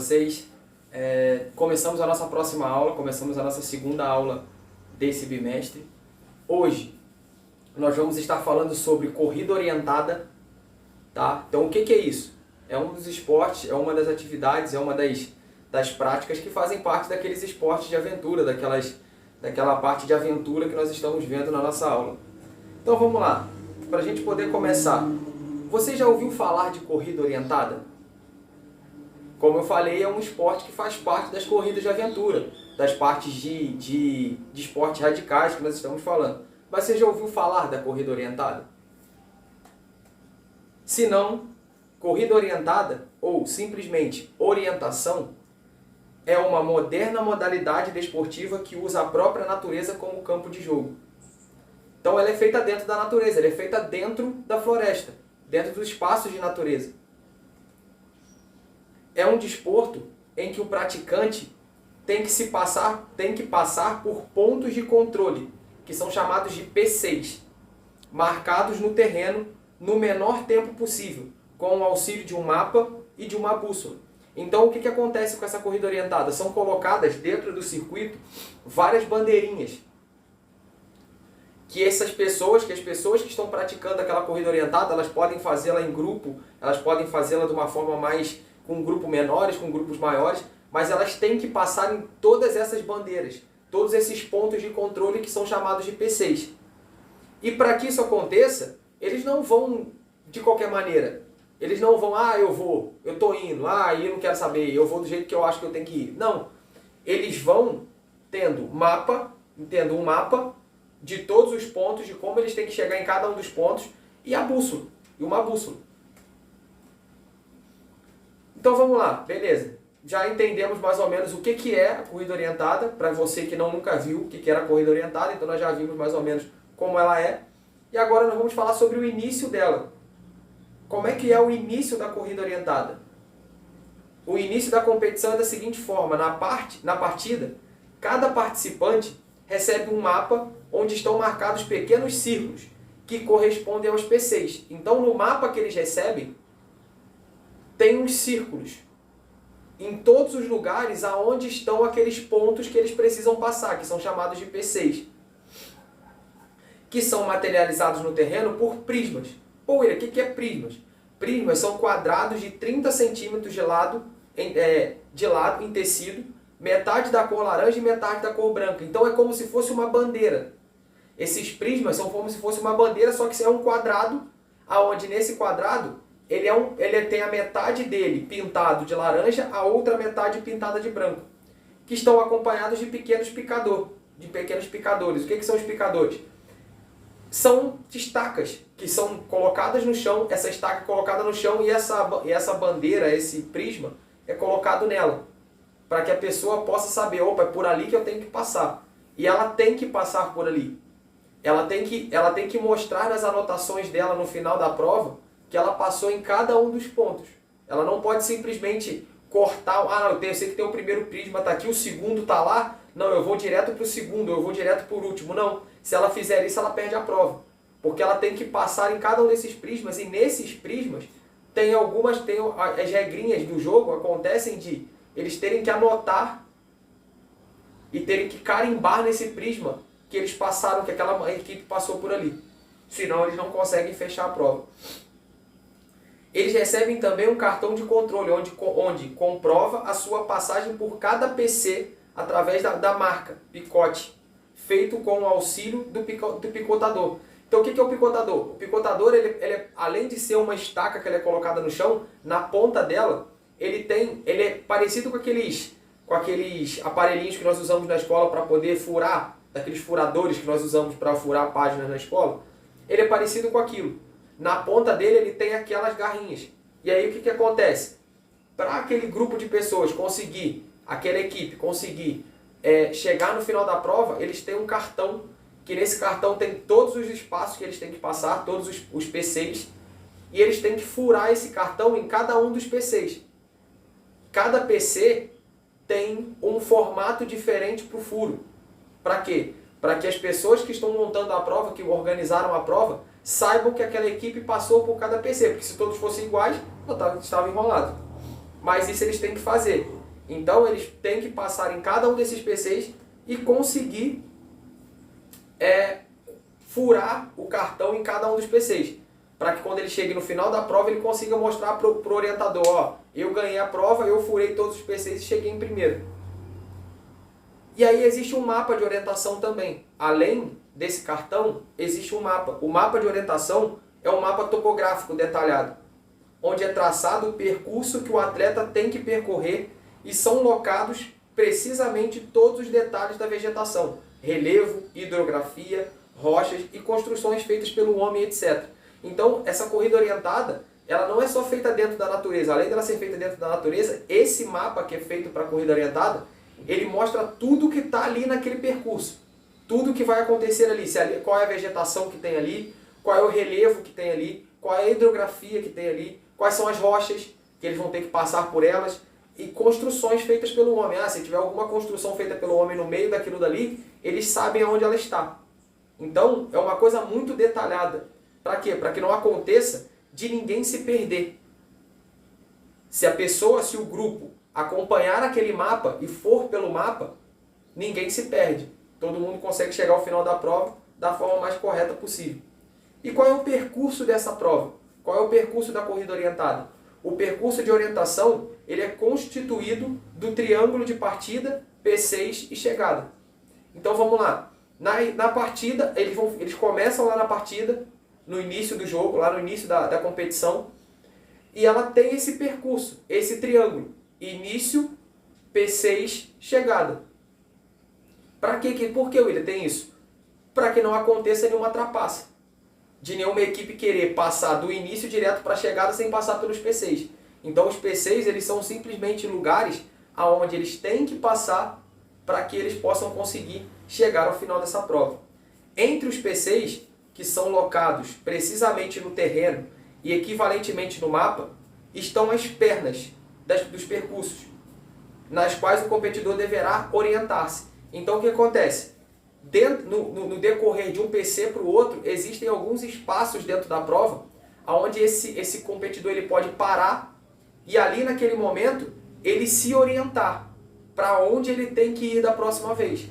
vocês? Começamos a nossa próxima aula, começamos a nossa segunda aula desse bimestre. Hoje nós vamos estar falando sobre corrida orientada, tá? Então o que é isso? É um dos esportes, é uma das atividades, é uma das práticas que fazem parte daqueles esportes de aventura, daquela parte de aventura que nós estamos vendo na nossa aula. Então vamos lá, para a gente poder começar. Você já ouviu falar de corrida orientada? Como eu falei, é um esporte que faz parte das corridas de aventura, das partes de esportes radicais que nós estamos falando. Mas você já ouviu falar da corrida orientada? Se não, corrida orientada, ou simplesmente orientação, é uma moderna modalidade desportiva que usa a própria natureza como campo de jogo. Então ela é feita dentro da natureza, ela é feita dentro da floresta, dentro dos espaços de natureza. É um desporto em que o praticante tem que passar por pontos de controle, que são chamados de P6, marcados no terreno no menor tempo possível, com o auxílio de um mapa e de uma bússola. Então o que acontece com essa corrida orientada? São colocadas dentro do circuito várias bandeirinhas, que as pessoas que estão praticando aquela corrida orientada, elas podem fazê-la em grupo, elas podem fazê-la de uma forma mais com grupos menores, com grupos maiores, mas elas têm que passar em todas essas bandeiras, todos esses pontos de controle que são chamados de P6. E para que isso aconteça, eles não vão de qualquer maneira. Eles não vão, eu estou indo, eu não quero saber, eu vou do jeito que eu acho que eu tenho que ir. Não. Eles vão tendo um mapa de todos os pontos, de como eles têm que chegar em cada um dos pontos, e a bússola, e uma bússola. Então vamos lá, beleza. Já entendemos mais ou menos o que é a corrida orientada, para você que nunca viu o que era a corrida orientada, então nós já vimos mais ou menos como ela é. E agora nós vamos falar sobre o início dela. Como é que é o início da corrida orientada? O início da competição é da seguinte forma: na partida, cada participante recebe um mapa onde estão marcados pequenos círculos, que correspondem aos P6. Então no mapa que eles recebem, tem uns círculos em todos os lugares aonde estão aqueles pontos que eles precisam passar, que são chamados de P6, que são materializados no terreno por prismas. Pô, William, o que é prismas? Prismas são quadrados de 30 centímetros de lado em tecido, metade da cor laranja e metade da cor branca. Então é como se fosse uma bandeira. Esses prismas são como se fosse uma bandeira, só que é um quadrado, aonde nesse quadrado ele tem a metade dele pintado de laranja, a outra metade pintada de branco, que estão acompanhados de pequenos picadores. O que são os picadores? São estacas que são colocadas no chão, essa estaca é colocada no chão e essa bandeira, esse prisma, é colocado nela, para que a pessoa possa saber, opa, é por ali que eu tenho que passar. E ela tem que passar por ali. Ela tem que mostrar nas anotações dela no final da prova que ela passou em cada um dos pontos. Ela não pode simplesmente cortar, eu sei que tem o primeiro prisma, está aqui, o segundo está lá, não, eu vou direto para o segundo, eu vou direto para o último. Não, se ela fizer isso, ela perde a prova. Porque ela tem que passar em cada um desses prismas, e nesses prismas tem as regrinhas do jogo, acontecem de eles terem que anotar e terem que carimbar nesse prisma que eles passaram, que aquela equipe passou por ali. Senão eles não conseguem fechar a prova. Eles recebem também um cartão de controle, onde comprova a sua passagem por cada PC através da marca, picote, feito com o auxílio do picotador. Então o que é o picotador? O picotador, ele além de ser uma estaca que ele é colocada no chão, na ponta dela, ele é parecido com aqueles aparelhinhos que nós usamos na escola para poder furar, daqueles furadores que nós usamos para furar páginas na escola. Ele é parecido com aquilo. Na ponta dele ele tem aquelas garrinhas. E aí o que acontece? Para aquele grupo de pessoas aquela equipe conseguir chegar no final da prova, eles têm um cartão, que nesse cartão tem todos os espaços que eles têm que passar, todos os P6, e eles têm que furar esse cartão em cada um dos P6. Cada PC tem um formato diferente para o furo. Para quê? Para que as pessoas que estão montando a prova, que organizaram a prova, saibam que aquela equipe passou por cada PC, porque se todos fossem iguais, estava enrolado. mas isso eles têm que fazer. Então eles têm que passar em cada um desses PCs e conseguir furar o cartão em cada um dos PCs. Para que quando ele chegue no final da prova ele consiga mostrar para o orientador, ó, eu ganhei a prova, eu furei todos os PCs e cheguei em primeiro. E aí existe um mapa de orientação também. Além desse cartão, existe um mapa. O mapa de orientação é um mapa topográfico detalhado, onde é traçado o percurso que o atleta tem que percorrer e são locados precisamente todos os detalhes da vegetação, relevo, hidrografia, rochas e construções feitas pelo homem, etc. Então, essa corrida orientada, ela não é só feita dentro da natureza. Além dela ser feita dentro da natureza, esse mapa que é feito para a corrida orientada, ele mostra tudo que está ali naquele percurso. Tudo que vai acontecer ali, qual é a vegetação que tem ali, qual é o relevo que tem ali, qual é a hidrografia que tem ali, quais são as rochas que eles vão ter que passar por elas, e construções feitas pelo homem. Se tiver alguma construção feita pelo homem no meio daquilo dali, eles sabem aonde ela está. Então, é uma coisa muito detalhada. Para quê? Para que não aconteça de ninguém se perder. Se o grupo acompanhar aquele mapa e for pelo mapa, ninguém se perde. Todo mundo consegue chegar ao final da prova da forma mais correta possível. E qual é o percurso dessa prova? Qual é o percurso da corrida orientada? O percurso de orientação ele é constituído do triângulo de partida, P6 e chegada. Então vamos lá. Na partida, eles começam lá na partida, no início do jogo, lá no início da competição, e ela tem esse percurso, esse triângulo. Início, P6, chegada. Por que, William, tem isso? Para que não aconteça nenhuma trapaça. De nenhuma equipe querer passar do início direto para a chegada sem passar pelos P6. Então os P6 eles são simplesmente lugares aonde eles têm que passar para que eles possam conseguir chegar ao final dessa prova. Entre os P6, que são locados precisamente no terreno e equivalentemente no mapa, estão as pernas dos percursos, nas quais o competidor deverá orientar-se. Então o que acontece? No decorrer de um PC para o outro, existem alguns espaços dentro da prova, onde esse competidor ele pode parar e ali naquele momento ele se orientar para onde ele tem que ir da próxima vez.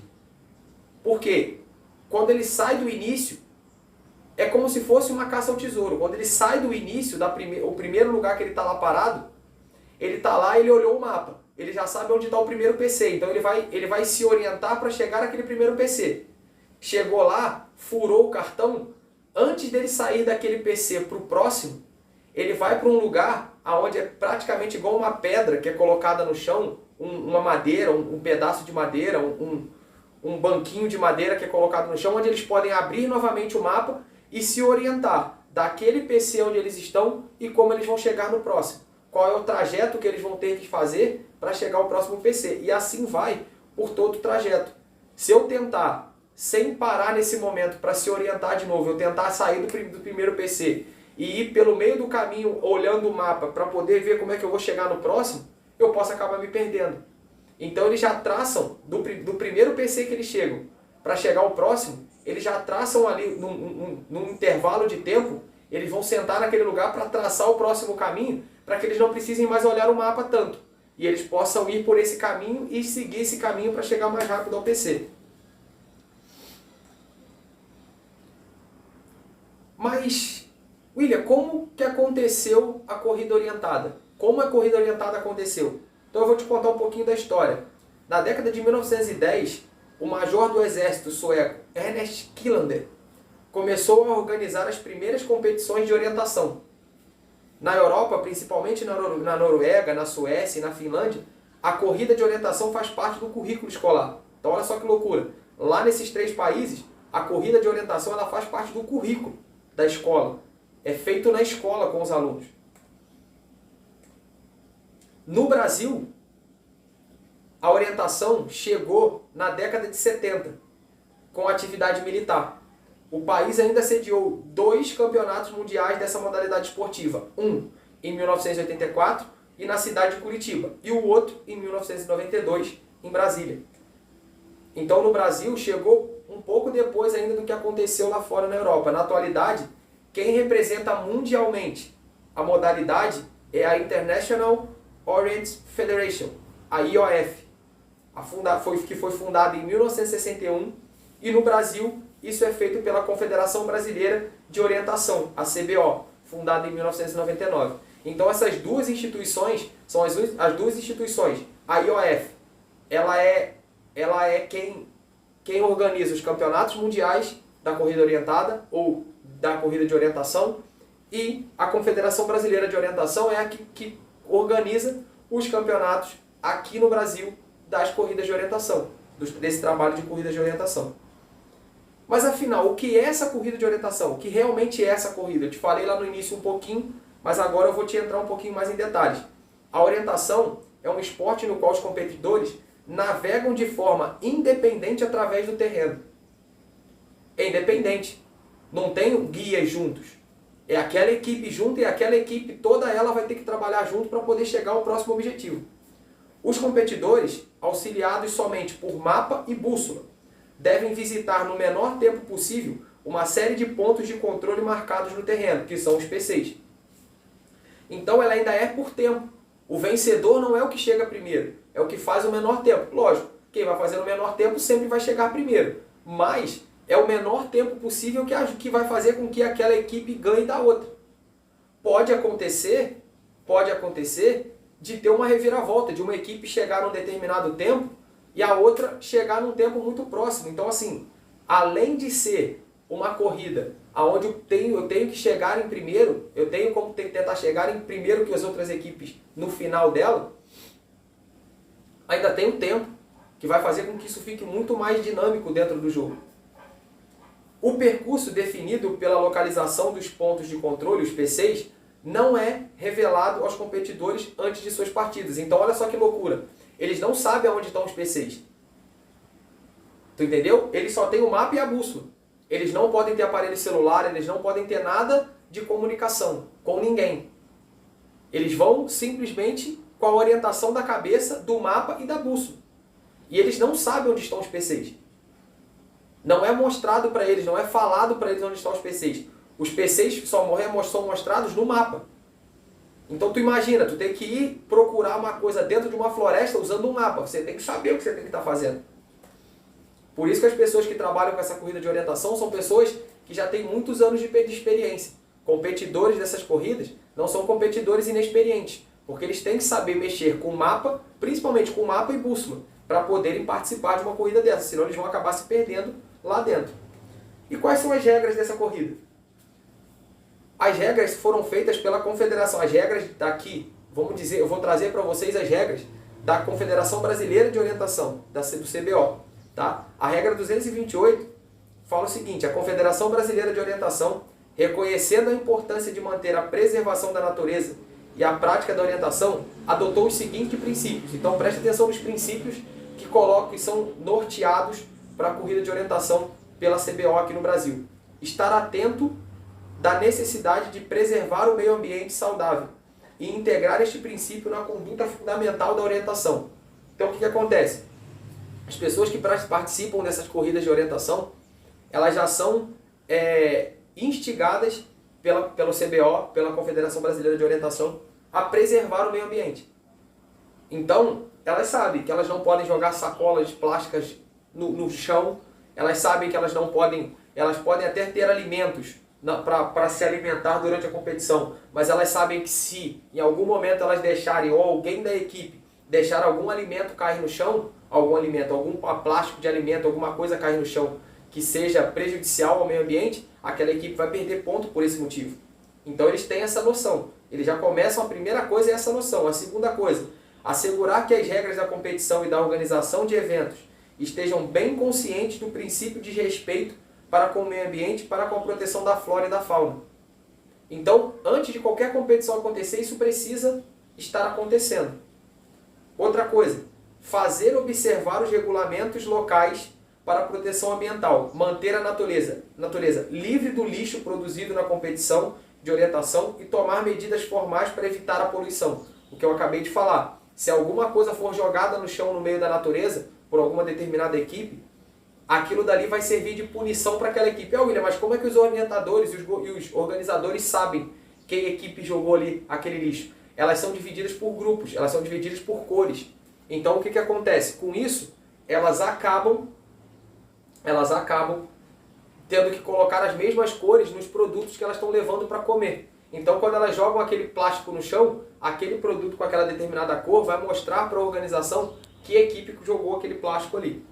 Por quê? Quando ele sai do início, é como se fosse uma caça ao tesouro. Quando ele sai do início, o primeiro lugar que ele está lá parado, ele está lá, ele olhou o mapa. Ele já sabe onde está o primeiro PC. Então ele vai se orientar para chegar naquele primeiro PC. Chegou lá, furou o cartão. Antes dele sair daquele PC para o próximo, ele vai para um lugar onde é praticamente igual uma pedra que é colocada no chão, uma madeira, um pedaço de madeira, um banquinho de madeira que é colocado no chão, onde eles podem abrir novamente o mapa e se orientar daquele PC onde eles estão e como eles vão chegar no próximo. Qual é o trajeto que eles vão ter que fazer para chegar ao próximo PC. E assim vai por todo o trajeto. Se eu tentar, sem parar nesse momento para se orientar de novo, eu tentar sair do primeiro PC e ir pelo meio do caminho olhando o mapa para poder ver como é que eu vou chegar no próximo, eu posso acabar me perdendo. Então eles já traçam, do primeiro PC que eles chegam para chegar ao próximo, eles já traçam ali num intervalo de tempo, eles vão sentar naquele lugar para traçar o próximo caminho, para que eles não precisem mais olhar o mapa tanto. E eles possam ir por esse caminho e seguir esse caminho para chegar mais rápido ao PC. Mas, William, como que aconteceu a corrida orientada? Como a corrida orientada aconteceu? Então eu vou te contar um pouquinho da história. Na década de 1910, o major do exército sueco, Ernest Killander, começou a organizar as primeiras competições de orientação. Na Europa, principalmente na Noruega, na Suécia e na Finlândia, a corrida de orientação faz parte do currículo escolar. Então olha só que loucura. Lá nesses 3 países, a corrida de orientação ela faz parte do currículo da escola. É feito na escola com os alunos. No Brasil, a orientação chegou na década de 70, com a atividade militar. O país ainda sediou 2 campeonatos mundiais dessa modalidade esportiva. Um em 1984 e na cidade de Curitiba. E o outro em 1992 em Brasília. Então no Brasil chegou um pouco depois ainda do que aconteceu lá fora na Europa. Na atualidade, quem representa mundialmente a modalidade é a International Orient Federation, a IOF, que foi fundada em 1961, e no Brasil isso é feito pela Confederação Brasileira de Orientação, a CBO, fundada em 1999. Então essas duas instituições são as duas instituições. A IOF, ela é quem organiza os campeonatos mundiais da corrida orientada ou da corrida de orientação, e a Confederação Brasileira de Orientação é a que organiza os campeonatos aqui no Brasil das corridas de orientação, desse trabalho de corridas de orientação. Mas afinal, o que é essa corrida de orientação? O que realmente é essa corrida? Eu te falei lá no início um pouquinho, mas agora eu vou te entrar um pouquinho mais em detalhes. A orientação é um esporte no qual os competidores navegam de forma independente através do terreno. É independente. Não tem guias juntos. É aquela equipe junto e aquela equipe toda ela vai ter que trabalhar junto para poder chegar ao próximo objetivo. Os competidores, auxiliados somente por mapa e bússola, devem visitar no menor tempo possível uma série de pontos de controle marcados no terreno, que são os PCs. Então ela ainda é por tempo. O vencedor não é o que chega primeiro, é o que faz o menor tempo. Lógico, quem vai fazer o menor tempo sempre vai chegar primeiro, mas é o menor tempo possível que vai fazer com que aquela equipe ganhe da outra. Pode acontecer de ter uma reviravolta, de uma equipe chegar num determinado tempo e a outra chegar num tempo muito próximo. Então, assim, além de ser uma corrida onde eu tenho que chegar em primeiro, eu tenho como tentar chegar em primeiro que as outras equipes no final dela, ainda tem um tempo que vai fazer com que isso fique muito mais dinâmico dentro do jogo. O percurso definido pela localização dos pontos de controle, os PCs, não é revelado aos competidores antes de suas partidas. Então olha só que loucura. Eles não sabem aonde estão os PCs. Tu entendeu? Eles só têm o mapa e a bússola. Eles não podem ter aparelho celular, eles não podem ter nada de comunicação com ninguém. Eles vão simplesmente com a orientação da cabeça, do mapa e da bússola. E eles não sabem onde estão os PCs. Não é mostrado para eles, não é falado para eles onde estão os PCs. Os PCs são mostrados no mapa. Então tu imagina, tu tem que ir procurar uma coisa dentro de uma floresta usando um mapa. Você tem que saber o que você tem que estar fazendo. Por isso que as pessoas que trabalham com essa corrida de orientação são pessoas que já têm muitos anos de experiência. Competidores dessas corridas não são competidores inexperientes, porque eles têm que saber mexer com mapa, principalmente com mapa e bússola, para poderem participar de uma corrida dessa, senão eles vão acabar se perdendo lá dentro. E quais são as regras dessa corrida? As regras foram feitas pela Confederação. As regras daqui, vamos dizer, eu vou trazer para vocês as regras da Confederação Brasileira de Orientação, do CBO. Tá? A regra 228 fala o seguinte: a Confederação Brasileira de Orientação, reconhecendo a importância de manter a preservação da natureza e a prática da orientação, adotou os seguintes princípios. Então preste atenção nos princípios que são norteados para a corrida de orientação pela CBO aqui no Brasil. Estar atento da necessidade de preservar o meio ambiente saudável e integrar este princípio na conduta fundamental da orientação. Então o que acontece? As pessoas que participam dessas corridas de orientação, elas já são instigadas pelo CBO, pela Confederação Brasileira de Orientação, a preservar o meio ambiente. Então, elas sabem que elas não podem jogar sacolas plásticas no chão, elas sabem que elas podem até ter alimentos para se alimentar durante a competição, mas elas sabem que se em algum momento elas deixarem, ou alguém da equipe deixar algum alimento cair no chão, algum plástico de alimento, alguma coisa cair no chão que seja prejudicial ao meio ambiente, aquela equipe vai perder ponto por esse motivo. Então eles têm essa noção. Eles já começam, a primeira coisa é essa noção. A segunda coisa, assegurar que as regras da competição e da organização de eventos estejam bem conscientes do princípio de respeito para com o meio ambiente e para com a proteção da flora e da fauna. Então, antes de qualquer competição acontecer, isso precisa estar acontecendo. Outra coisa, fazer observar os regulamentos locais para a proteção ambiental, manter a natureza livre do lixo produzido na competição de orientação e tomar medidas formais para evitar a poluição. O que eu acabei de falar. Se alguma coisa for jogada no chão no meio da natureza, por alguma determinada equipe, aquilo dali vai servir de punição para aquela equipe. William, mas como é que os orientadores e os organizadores sabem que equipe jogou ali aquele lixo? elas são divididas por grupos, elas são divididas por cores. Então, o que acontece? Com isso, elas acabam tendo que colocar as mesmas cores nos produtos que elas estão levando para comer. Então, quando elas jogam aquele plástico no chão, aquele produto com aquela determinada cor vai mostrar para a organização que equipe jogou aquele plástico ali.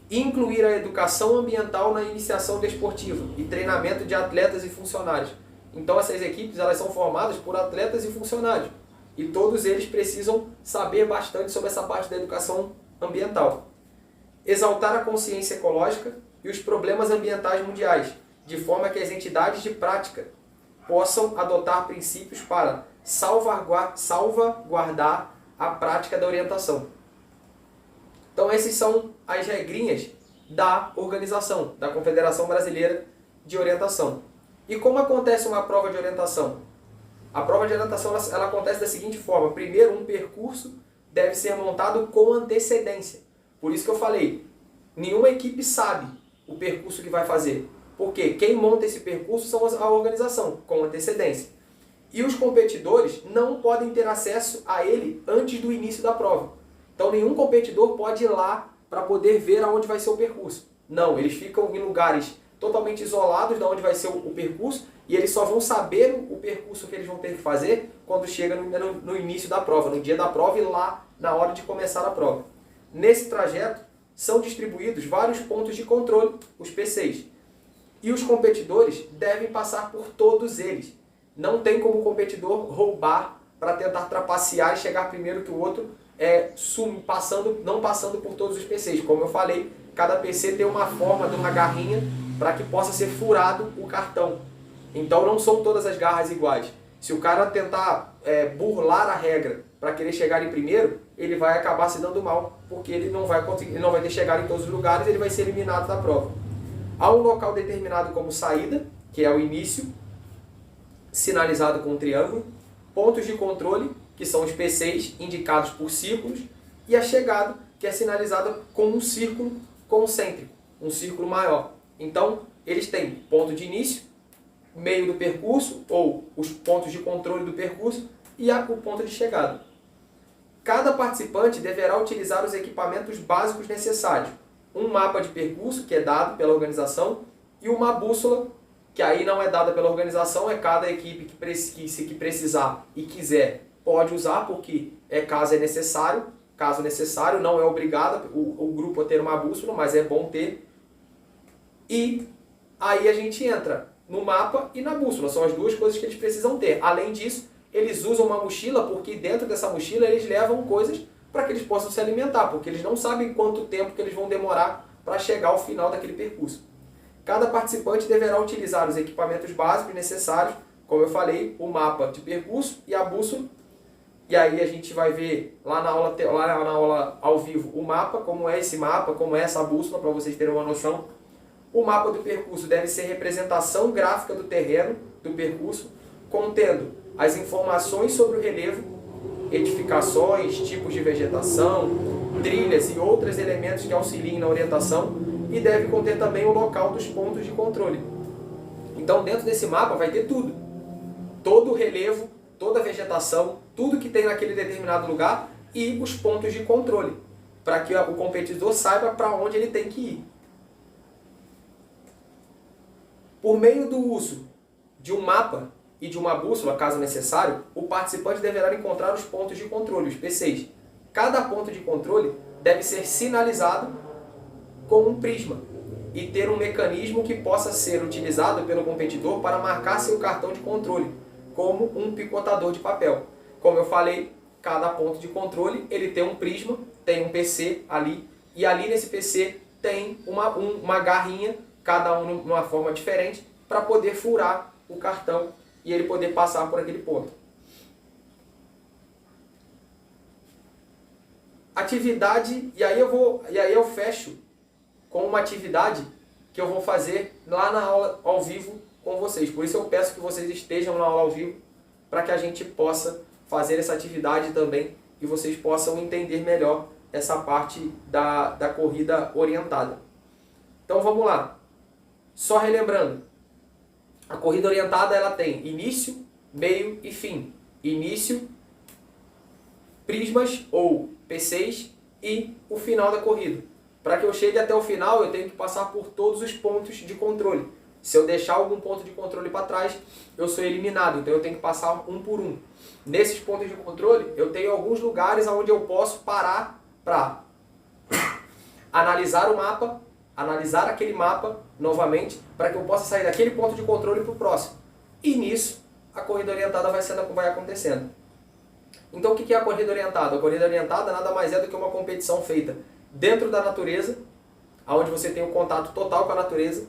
Incluir a educação ambiental na iniciação desportiva e treinamento de atletas e funcionários. Então, essas equipes elas são formadas por atletas e funcionários. E todos eles precisam saber bastante sobre essa parte da educação ambiental. Exaltar a consciência ecológica e os problemas ambientais mundiais, de forma que as entidades de prática possam adotar princípios para salvaguardar a prática da orientação. Então, essas são as regrinhas da organização, da Confederação Brasileira de Orientação. E como acontece uma prova de orientação? A prova de orientação ela acontece da seguinte forma. Primeiro, um percurso deve ser montado com antecedência. Por isso que eu falei, nenhuma equipe sabe o percurso que vai fazer. Porque quem monta esse percurso são a organização, com antecedência. E os competidores não podem ter acesso a ele antes do início da prova. Então nenhum competidor pode ir lá para poder ver aonde vai ser o percurso. Não, eles ficam em lugares totalmente isolados de onde vai ser o percurso e eles só vão saber o percurso que eles vão ter que fazer quando chega no início da prova, no dia da prova e lá na hora de começar a prova. Nesse trajeto são distribuídos vários pontos de controle, os P6, e os competidores devem passar por todos eles. Não tem como o competidor roubar para tentar trapacear e chegar primeiro que o outro, não passando por todos os PCs. Como eu falei, cada PC tem uma forma de uma garrinha para que possa ser furado o cartão. Então não são todas as garras iguais. Se o cara tentar burlar a regra para querer chegar em primeiro, ele vai acabar se dando mal, porque ele não vai ter chegado em todos os lugares, ele vai ser eliminado da prova. Há um local determinado como saída, que é o início, sinalizado com um triângulo, pontos de controle, que são os PCs indicados por círculos, e a chegada, que é sinalizada com um círculo concêntrico, um círculo maior. Então, eles têm ponto de início, meio do percurso, ou os pontos de controle do percurso, e o ponto de chegada. Cada participante deverá utilizar os equipamentos básicos necessários. Um mapa de percurso, que é dado pela organização, e uma bússola, que aí não é dada pela organização, é cada equipe que precisar e quiser pode usar, porque caso necessário. Caso necessário, não é obrigado o grupo a ter uma bússola, mas é bom ter. E aí a gente entra no mapa e na bússola, são as duas coisas que eles precisam ter. Além disso, eles usam uma mochila, porque dentro dessa mochila eles levam coisas para que eles possam se alimentar, porque eles não sabem quanto tempo que eles vão demorar para chegar ao final daquele percurso. Cada participante deverá utilizar os equipamentos básicos necessários, como eu falei, o mapa de percurso e a bússola. E aí a gente vai ver lá na aula ao vivo o mapa, como é esse mapa, como é essa bússola, para vocês terem uma noção. O mapa do percurso deve ser representação gráfica do terreno, do percurso, contendo as informações sobre o relevo, edificações, tipos de vegetação, trilhas e outros elementos que auxiliem na orientação, e deve conter também o local dos pontos de controle. Então, dentro desse mapa vai ter tudo. Todo o relevo, toda a vegetação, tudo que tem naquele determinado lugar e os pontos de controle, para que o competidor saiba para onde ele tem que ir. Por meio do uso de um mapa e de uma bússola, caso necessário, o participante deverá encontrar os pontos de controle, os P6. Cada ponto de controle deve ser sinalizado com um prisma e ter um mecanismo que possa ser utilizado pelo competidor para marcar seu cartão de controle, como um picotador de papel. Como eu falei, cada ponto de controle ele tem um prisma, tem um PC ali, e ali nesse PC tem uma garrinha, cada um de uma forma diferente, para poder furar o cartão e ele poder passar por aquele ponto. Atividade, e aí eu fecho com uma atividade que eu vou fazer lá na aula ao vivo com vocês. Por isso eu peço que vocês estejam na aula ao vivo, para que a gente possa fazer essa atividade também e vocês possam entender melhor essa parte da corrida orientada. Então vamos lá. Só relembrando, a corrida orientada ela tem início, meio e fim. início, prismas ou P6 e o final da corrida. Para que eu chegue até o final, eu tenho que passar por todos os pontos de controle. Se eu deixar algum ponto de controle para trás, eu sou eliminado. Então eu tenho que passar um por um. Nesses pontos de controle, eu tenho alguns lugares onde eu posso parar para analisar o mapa, analisar aquele mapa novamente, para que eu possa sair daquele ponto de controle para o próximo. E nisso, a corrida orientada vai acontecendo. Então o que é a corrida orientada? A corrida orientada nada mais é do que uma competição feita dentro da natureza, onde você tem um contato total com a natureza.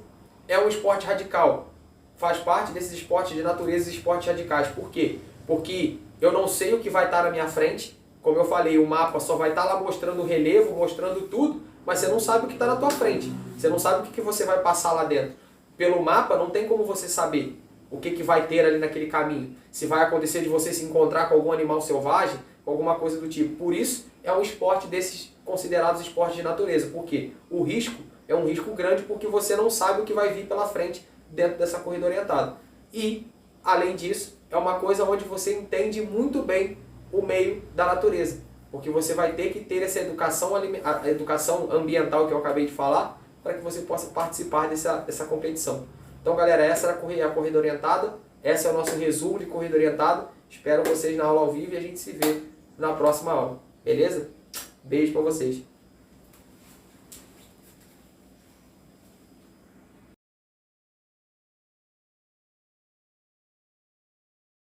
É um esporte radical. Faz parte desses esportes de natureza e esportes radicais. Por quê? Porque eu não sei o que vai estar na minha frente. Como eu falei, o mapa só vai estar lá mostrando o relevo, mostrando tudo, mas você não sabe o que está na tua frente. Você não sabe o que você vai passar lá dentro. Pelo mapa não tem como você saber o que vai ter ali naquele caminho. Se vai acontecer de você se encontrar com algum animal selvagem, com alguma coisa do tipo. Por isso, é um esporte desses considerados esportes de natureza. Por quê? O risco é um risco grande porque você não sabe o que vai vir pela frente dentro dessa corrida orientada. E, além disso, é uma coisa onde você entende muito bem o meio da natureza. Porque você vai ter que ter essa educação, a educação ambiental que eu acabei de falar, para que você possa participar dessa competição. Então, galera, essa é a corrida orientada. Esse é o nosso resumo de corrida orientada. Espero vocês na aula ao vivo e a gente se vê na próxima aula. Beleza? Beijo para vocês.